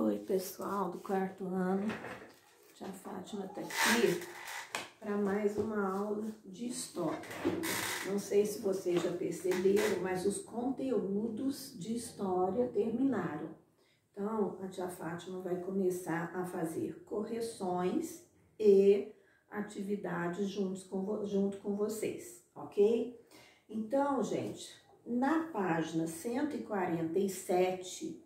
Oi, pessoal do quarto ano. Tia Fátima tá aqui para mais uma aula de história. Não sei se vocês já perceberam, mas os conteúdos de história terminaram. Então, a tia Fátima vai começar a fazer correções e atividades junto com vocês, ok? Então, gente, na página 147,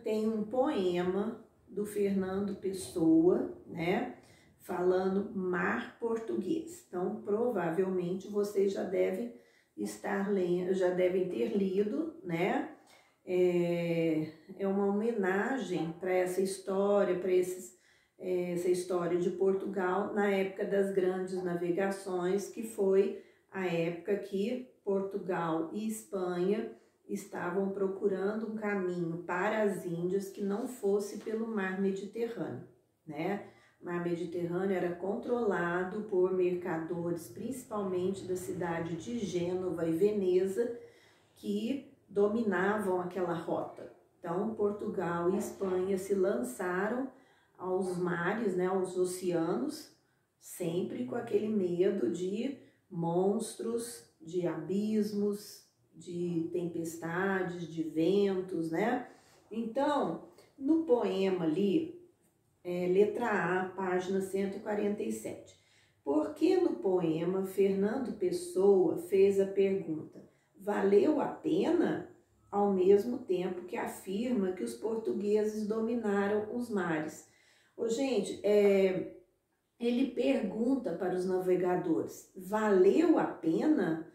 tem um poema do Fernando Pessoa, né, falando mar português. Então, provavelmente vocês já devem estar lendo, já devem ter lido, né? É uma homenagem para essa história, essa história de Portugal na época das grandes navegações, que foi a época que Portugal e Espanha estavam procurando um caminho para as Índias que não fosse pelo mar Mediterrâneo, né? O mar Mediterrâneo era controlado por mercadores, principalmente da cidade de Gênova e Veneza, que dominavam aquela rota. Então, Portugal e Espanha se lançaram aos mares, né, aos oceanos, sempre com aquele medo de monstros, de abismos, de tempestades, de ventos, né? Então, no poema ali, letra A, página 147. Por que no poema Fernando Pessoa fez a pergunta: valeu a pena? Ao mesmo tempo que afirma que os portugueses dominaram os mares. Gente, ele pergunta para os navegadores: valeu a pena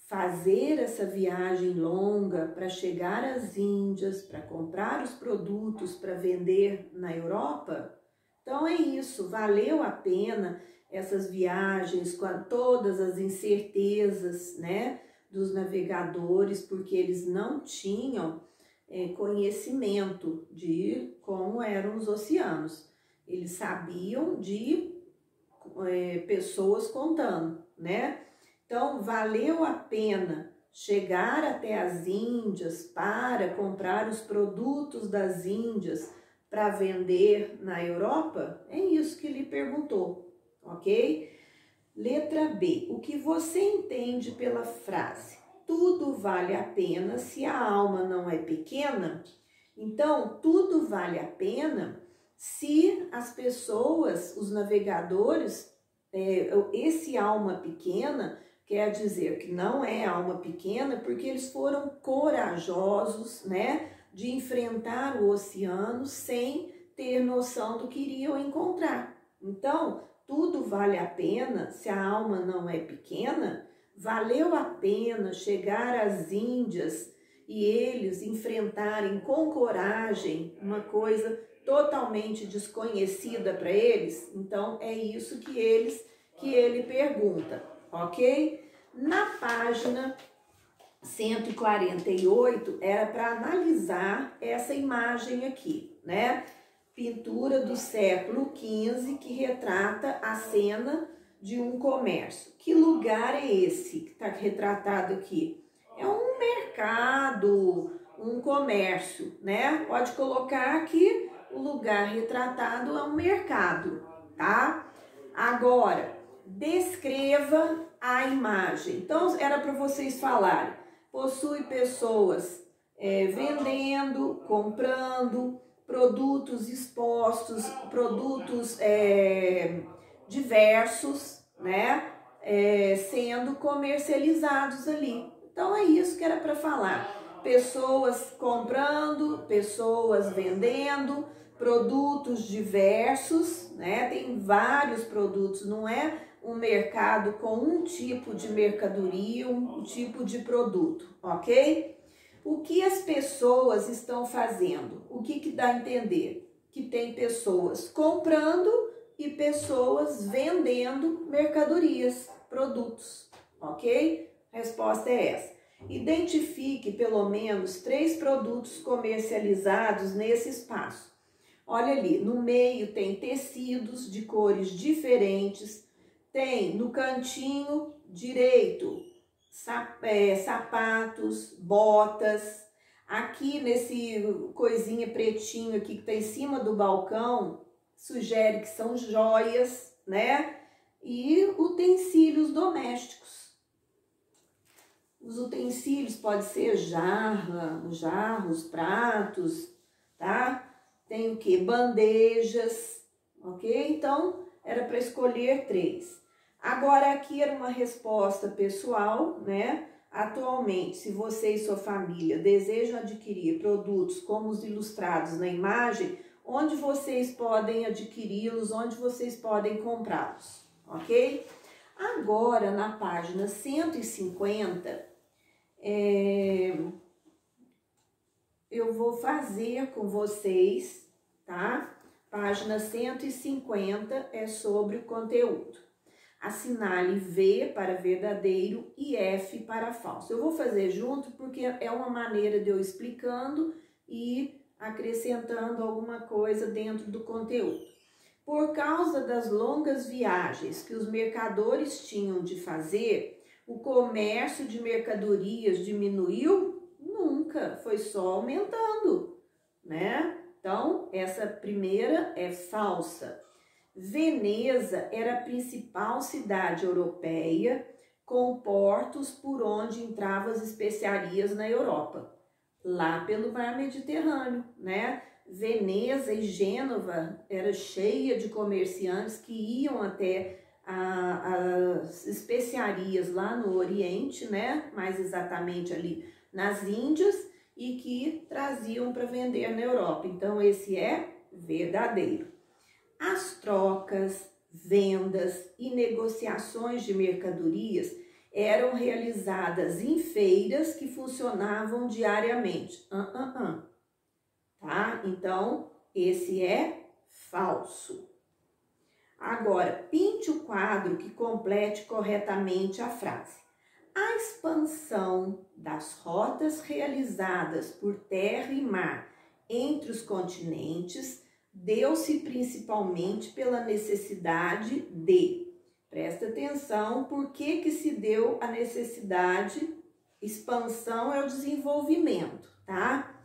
fazer essa viagem longa para chegar às Índias, para comprar os produtos para vender na Europa? Então é isso, valeu a pena essas viagens com todas as incertezas, né, dos navegadores, porque eles não tinham conhecimento de como eram os oceanos. Eles sabiam de pessoas contando, né? Então, valeu a pena chegar até as Índias para comprar os produtos das Índias para vender na Europa? É isso que ele perguntou, ok? Letra B. O que você entende pela frase tudo vale a pena se a alma não é pequena? Então, tudo vale a pena se as pessoas, os navegadores, esse alma pequena quer dizer que não é alma pequena, porque eles foram corajosos, né, de enfrentar o oceano sem ter noção do que iriam encontrar. Então, tudo vale a pena se a alma não é pequena. Valeu a pena chegar às Índias e eles enfrentarem com coragem uma coisa totalmente desconhecida para eles. Então, é isso que ele pergunta, ok? Na página 148, era para analisar essa imagem aqui, né? Pintura do século XV que retrata a cena de um comércio. Que lugar é esse que está retratado aqui? É um mercado, um comércio, né? Pode colocar que o lugar retratado é um mercado, tá? Agora, descreva a imagem. Então, era para vocês falarem: possui pessoas vendendo, comprando, produtos expostos, produtos diversos, né? Sendo comercializados ali. Então, é isso que era para falar. Pessoas comprando, pessoas vendendo, produtos diversos, né? Tem vários produtos, não é um mercado com um tipo de mercadoria, um tipo de produto, ok? O que as pessoas estão fazendo? O que dá a entender? Que tem pessoas comprando e pessoas vendendo mercadorias, produtos, ok? A resposta é essa. Identifique pelo menos 3 produtos comercializados nesse espaço. Olha ali, no meio tem tecidos de cores diferentes, tem no cantinho direito sapatos, botas, Aqui nesse coisinha pretinho aqui que tá em cima do balcão, sugere que são joias, né? E utensílios domésticos. Os utensílios pode ser jarros, pratos, tá? Tem o que? Bandejas, ok? Então, era para escolher 3. Agora, aqui era uma resposta pessoal, né? Atualmente, se você e sua família desejam adquirir produtos como os ilustrados na imagem, onde vocês podem adquiri-los, onde vocês podem comprá-los, ok? Agora, na página 150, eu vou fazer com vocês, tá? Página 150 é sobre o conteúdo. Assinale V para verdadeiro e F para falso. Eu vou fazer junto porque é uma maneira de eu explicando e acrescentando alguma coisa dentro do conteúdo. Por causa das longas viagens que os mercadores tinham de fazer, o comércio de mercadorias diminuiu? Nunca, foi só aumentando, né? Então, essa primeira é falsa. Veneza era a principal cidade europeia, com portos por onde entravam as especiarias na Europa, lá pelo mar Mediterrâneo, né? Veneza e Gênova era cheia de comerciantes que iam até as especiarias lá no Oriente, né? Mais exatamente ali nas Índias, e que traziam para vender na Europa. Então, esse é verdadeiro. As trocas, vendas e negociações de mercadorias eram realizadas em feiras que funcionavam diariamente. Tá? Então, esse é falso. Agora, pinte o quadro que complete corretamente a frase. A expansão das rotas realizadas por terra e mar entre os continentes deu-se principalmente pela necessidade de, presta atenção, por que se deu a necessidade? Expansão é o desenvolvimento, tá?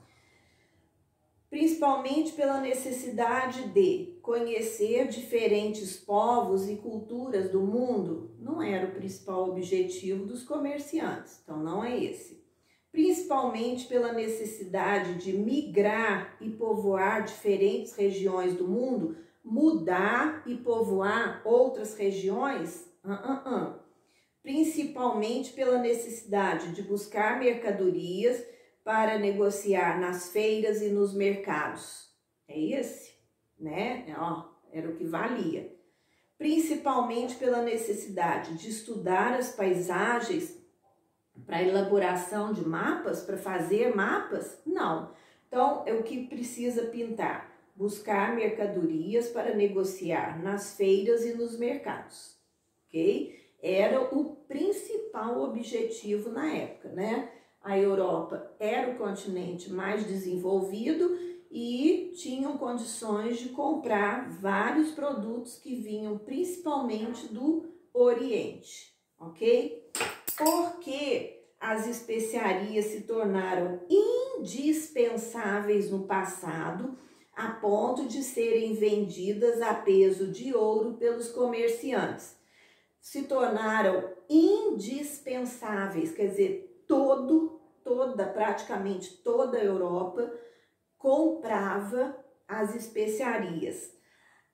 Principalmente pela necessidade de conhecer diferentes povos e culturas do mundo, não era o principal objetivo dos comerciantes, então não é esse. Principalmente pela necessidade de migrar e povoar diferentes regiões do mundo, mudar e povoar outras regiões? Principalmente pela necessidade de buscar mercadorias para negociar nas feiras e nos mercados. É esse, né? Era o que valia. Principalmente pela necessidade de estudar as paisagens para elaboração de mapas, para fazer mapas? Não. Então, é o que precisa pintar? Buscar mercadorias para negociar nas feiras e nos mercados, ok? Era o principal objetivo na época, né? A Europa era o continente mais desenvolvido e tinham condições de comprar vários produtos que vinham principalmente do Oriente, ok? Porque as especiarias se tornaram indispensáveis no passado, a ponto de serem vendidas a peso de ouro pelos comerciantes. Se tornaram indispensáveis, quer dizer, praticamente toda a Europa comprava as especiarias.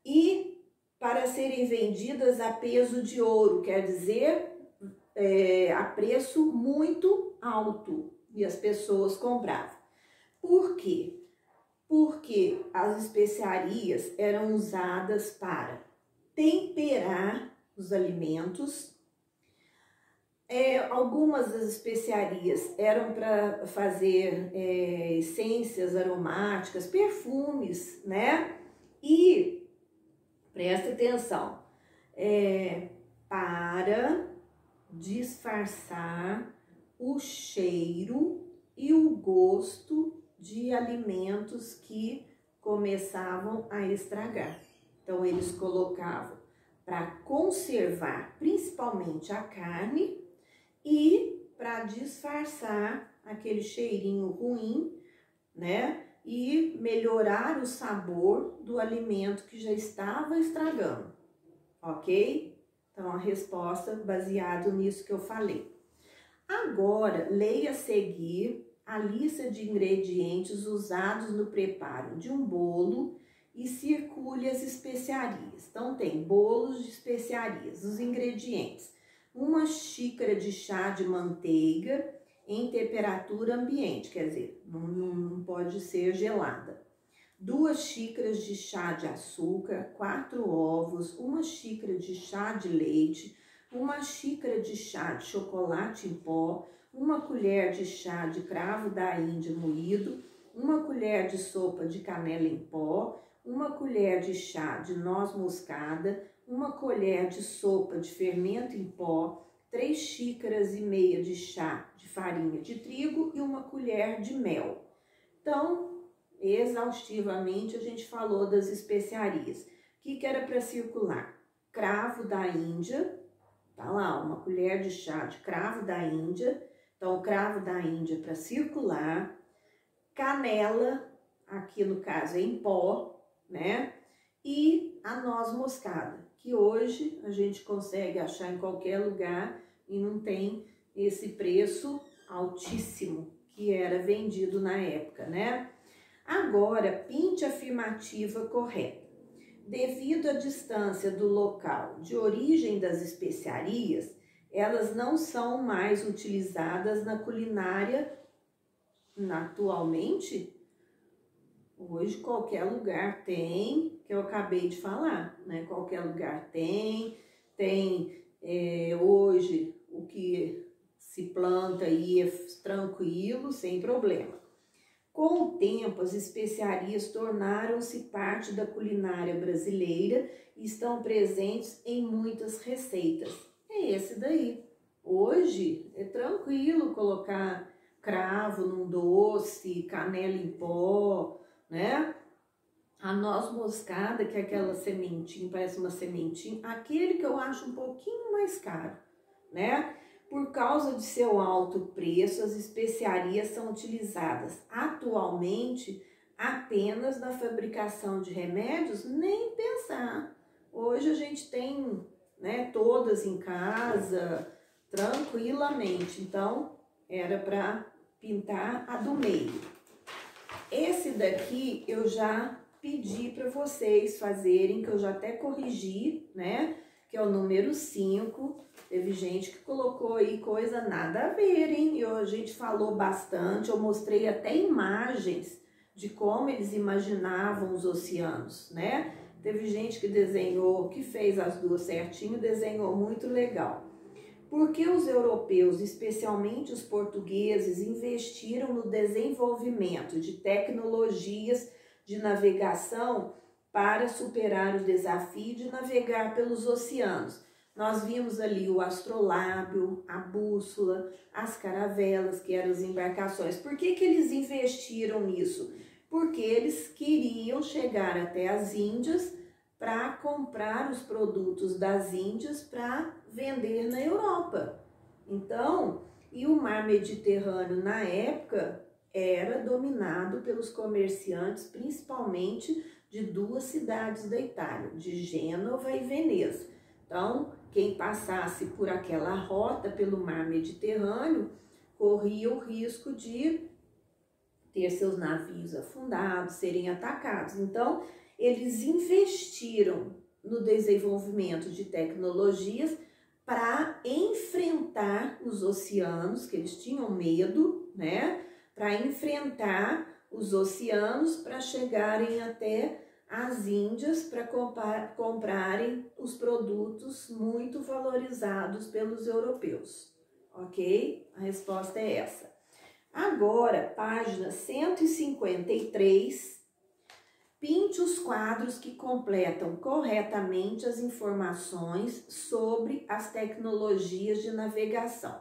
E para serem vendidas a peso de ouro, quer dizer, a preço muito alto, e as pessoas compravam. Por quê? Porque as especiarias eram usadas para temperar os alimentos. Algumas das especiarias eram para fazer essências aromáticas, perfumes, né? E, presta atenção, para disfarçar o cheiro e o gosto de alimentos que começavam a estragar. Então, eles colocavam para conservar principalmente a carne e para disfarçar aquele cheirinho ruim né? E melhorar o sabor do alimento que já estava estragando, ok? Então, a resposta baseado nisso que eu falei. Agora, leia a seguir a lista de ingredientes usados no preparo de um bolo e circule as especiarias. Então, tem bolos de especiarias, os ingredientes. 1 xícara de chá de manteiga em temperatura ambiente, quer dizer, não pode ser gelada. 2 xícaras de chá de açúcar, 4 ovos, 1 xícara de chá de leite, 1 xícara de chá de chocolate em pó, 1 colher de chá de cravo da Índia moído, 1 colher de sopa de canela em pó, 1 colher de chá de noz moscada, 1 colher de sopa de fermento em pó, 3 xícaras e meia de chá de farinha de trigo e 1 colher de mel. Então, exaustivamente a gente falou das especiarias. O que era para circular? Cravo da Índia, tá lá, 1 colher de chá de cravo da Índia. Então, o cravo da Índia para circular. Canela, aqui no caso é em pó, né? E a noz moscada, que hoje a gente consegue achar em qualquer lugar e não tem esse preço altíssimo que era vendido na época, né? Agora, pinte a afirmativa correta. Devido à distância do local de origem das especiarias, elas não são mais utilizadas na culinária atualmente. Hoje qualquer lugar tem, que eu acabei de falar, né? Qualquer lugar tem hoje o que se planta aí é tranquilo, sem problema. Com o tempo, as especiarias tornaram-se parte da culinária brasileira e estão presentes em muitas receitas. É esse daí. Hoje é tranquilo colocar cravo num doce, canela em pó, né? A noz moscada, que é aquela sementinha, parece uma sementinha, aquele que eu acho um pouquinho mais caro, né? Por causa de seu alto preço, as especiarias são utilizadas atualmente apenas na fabricação de remédios, nem pensar. Hoje a gente tem, né, todas em casa, tranquilamente. Então, era para pintar a do meio. Esse daqui eu já pedi para vocês fazerem, que eu já até corrigi, né? Que é o número 5. Teve gente que colocou aí coisa nada a ver, hein? A gente falou bastante, eu mostrei até imagens de como eles imaginavam os oceanos, né? Teve gente que desenhou, que fez as duas certinho, desenhou muito legal. Porque os europeus, especialmente os portugueses, investiram no desenvolvimento de tecnologias de navegação para superar o desafio de navegar pelos oceanos. Nós vimos ali o astrolábio, a bússola, as caravelas, que eram as embarcações. Por que eles investiram nisso? Porque eles queriam chegar até as Índias para comprar os produtos das Índias para vender na Europa. Então, e o mar Mediterrâneo na época era dominado pelos comerciantes, principalmente de 2 cidades da Itália, de Gênova e Veneza. Então, quem passasse por aquela rota pelo mar Mediterrâneo corria o risco de ter seus navios afundados, serem atacados. Então, eles investiram no desenvolvimento de tecnologias para enfrentar os oceanos, que eles tinham medo, né? Para enfrentar os oceanos, para chegarem até as Índias, para comprarem os produtos muito valorizados pelos europeus, ok? A resposta é essa. Agora, página 153, pinte os quadros que completam corretamente as informações sobre as tecnologias de navegação.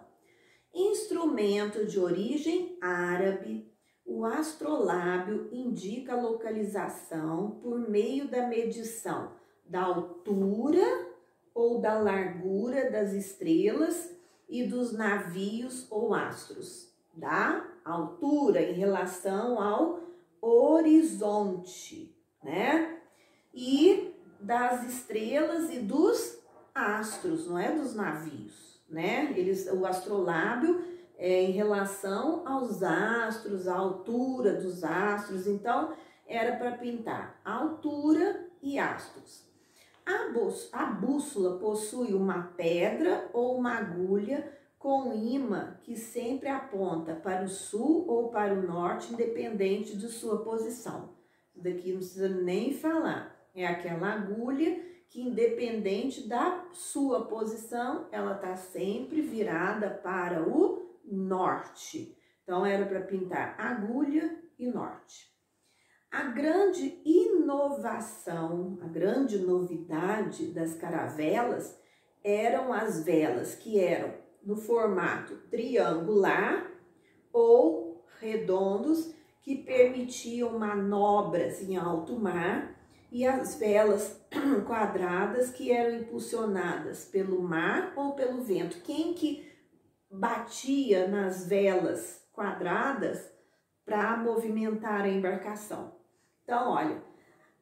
Instrumento de origem árabe, o astrolábio indica a localização por meio da medição da altura ou da largura das estrelas e dos navios ou astros. Da altura em relação ao horizonte, né? E das estrelas e dos astros, não é dos navios, né? O astrolábio é em relação aos astros, a altura dos astros, então era para pintar altura e astros. A bússola possui uma pedra ou uma agulha com imã que sempre aponta para o sul ou para o norte, independente de sua posição. Isso daqui não precisa nem falar. É aquela agulha que, independente da sua posição, ela está sempre virada para o norte. Então, era para pintar agulha e norte. A grande inovação, a grande novidade das caravelas eram as velas que eram no formato triangular ou redondos, que permitiam manobras em alto mar, e as velas quadradas que eram impulsionadas pelo mar ou pelo vento. Quem que batia nas velas quadradas para movimentar a embarcação? Então, olha,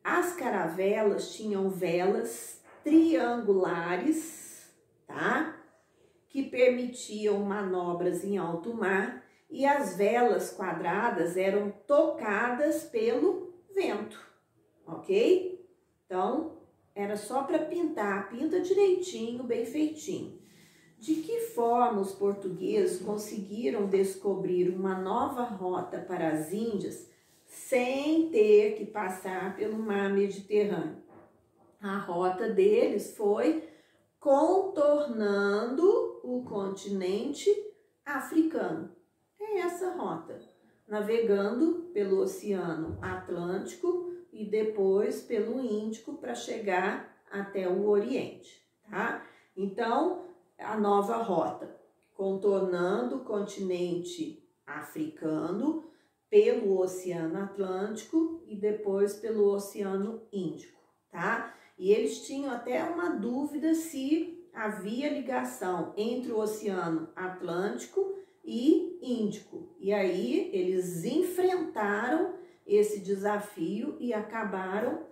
as caravelas tinham velas triangulares, tá? Que permitiam manobras em alto mar, e as velas quadradas eram tocadas pelo vento, ok? Então, era só para pintar, pinta direitinho, bem feitinho. De que forma os portugueses conseguiram descobrir uma nova rota para as Índias sem ter que passar pelo mar Mediterrâneo? A rota deles foi contornando o continente africano. É essa rota, navegando pelo Oceano Atlântico e depois pelo Índico para chegar até o Oriente, tá? Então, a nova rota, contornando o continente africano pelo Oceano Atlântico e depois pelo Oceano Índico, tá? E eles tinham até uma dúvida se havia ligação entre o Oceano Atlântico e Índico. E aí eles enfrentaram esse desafio e acabaram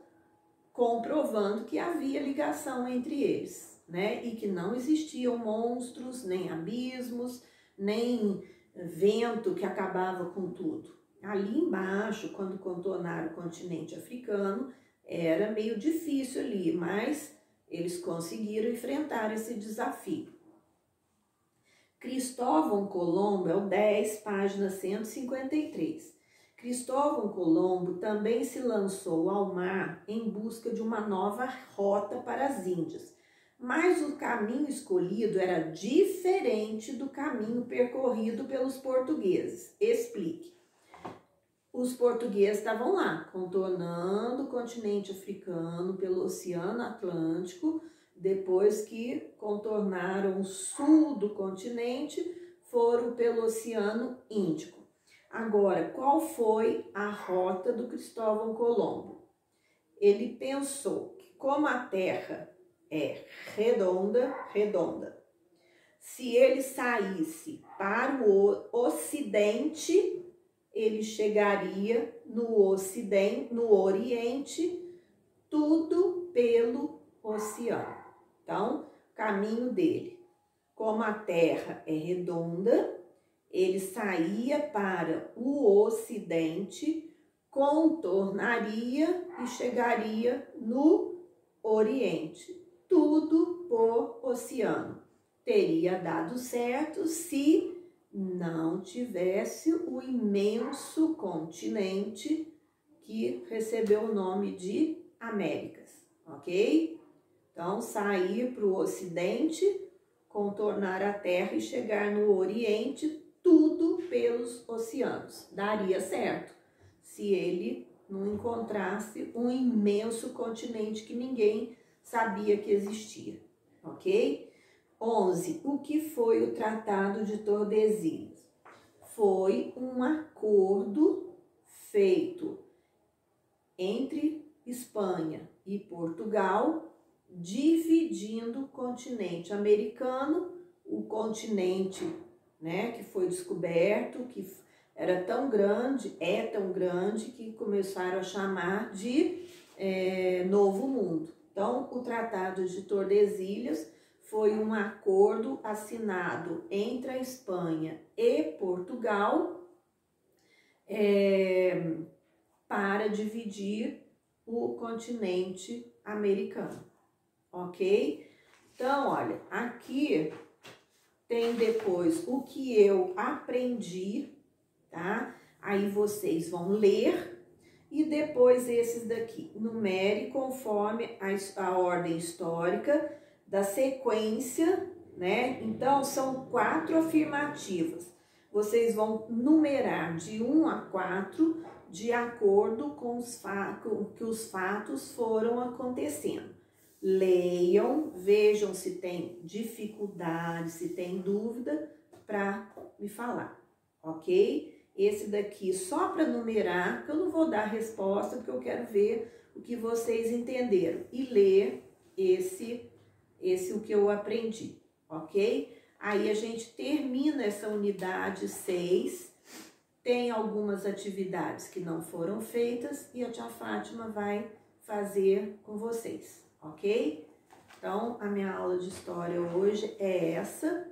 comprovando que havia ligação entre eles, né? E que não existiam monstros, nem abismos, nem vento que acabava com tudo. Ali embaixo, quando contornaram o continente africano, era meio difícil ali, mas eles conseguiram enfrentar esse desafio. Cristóvão Colombo, é o 10, página 153. Cristóvão Colombo também se lançou ao mar em busca de uma nova rota para as Índias, mas o caminho escolhido era diferente do caminho percorrido pelos portugueses. Explique. Os portugueses estavam lá, contornando o continente africano pelo Oceano Atlântico. Depois que contornaram o sul do continente, foram pelo Oceano Índico. Agora, qual foi a rota do Cristóvão Colombo? Ele pensou que, como a Terra é redonda, se ele saísse para o Ocidente, ele chegaria no Oriente, tudo pelo oceano. Então, caminho dele, como a Terra é redonda, ele saía para o Ocidente, contornaria e chegaria no Oriente, tudo por oceano. Teria dado certo se não tivesse o imenso continente que recebeu o nome de Américas, ok? Então, sair para o Ocidente, contornar a Terra e chegar no Oriente, tudo pelos oceanos. Daria certo se ele não encontrasse um imenso continente que ninguém sabia que existia, ok? 11. O que foi o Tratado de Tordesilhas? Foi um acordo feito entre Espanha e Portugal, dividindo o continente americano, o continente, né, que foi descoberto, que era tão grande, é tão grande, que começaram a chamar de Novo Mundo. Então, o Tratado de Tordesilhas foi um acordo assinado entre a Espanha e Portugal para dividir o continente americano, ok? Então, olha, aqui tem depois o que eu aprendi, tá? Aí vocês vão ler e depois esses daqui. Numere conforme a ordem histórica da sequência, né? Então, são 4 afirmativas. Vocês vão numerar de 1 a 4 de acordo com que os fatos foram acontecendo. Leiam, vejam se tem dificuldade, se tem dúvida, para me falar, ok? Esse daqui só para numerar, que eu não vou dar resposta, porque eu quero ver o que vocês entenderam. E ler esse o que eu aprendi, ok? Aí a gente termina essa unidade 6, tem algumas atividades que não foram feitas e a tia Fátima vai fazer com vocês, ok? Então, a minha aula de história hoje é essa.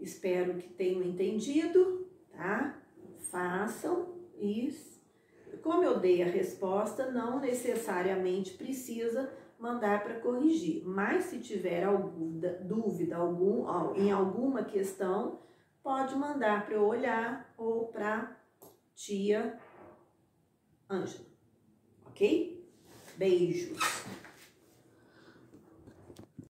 Espero que tenham entendido, tá? Façam isso. Como eu dei a resposta, não necessariamente precisa mandar para corrigir, mas se tiver alguma dúvida em alguma questão, pode mandar para eu olhar ou para tia Ângela, ok? Beijos!